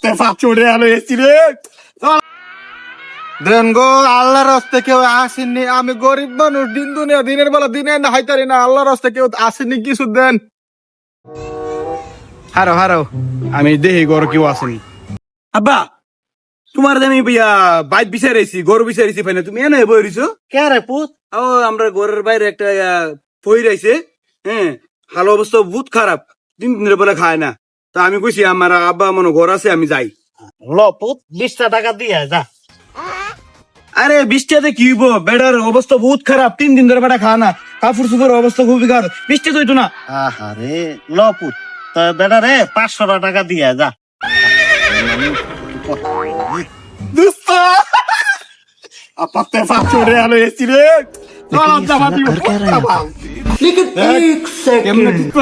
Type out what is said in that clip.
আপাতে ফাচুড়ে আলো এসি রে দেন গো আল্লাহর রাস্তে কেউ আসেননি আমি গরিব মানুষ দিন দুনিয়া দিনের বেলা দিনে না হাইতারি না আল্লাহর রাস্তে কেউ আসেননি কিছু দেন হারো হারো আমি দেখি গরু কেউ আসেনি আব্বা তোমার আমি বাইক বিচারাইছি গরু বিচারাইছি ফাইনা তুমি এনে বই রইছো কে রে পুত? ও আমরা ঘরের বাইরে একটা ফই রাইছে হ্যাঁ হাল অবস্থা বহুত খারাপ দিন দিনের বেলা খায় না তা আমি কইছি আমার আব্বা মনে ঘর আছে আমি যাই ল পুত 20 টাকা দিয়ে যা। আরে বৃষ্টিতে কি হইব বেড়ার অবস্থা বহুত খারাপ 3 দিন ধরে বেড়া খায় না কাপড় চোপড়ের অবস্থা খুবই খারাপ বৃষ্টি তো হইতো না আহারে ল পুত তো বেটা রে 500 টাকা দিয়ে যা। দোস্ত আপাতে ফাচুড়ে আলো এসি রে চলো জামা দিও लेकिन एक কেমনে सेकंड দিতে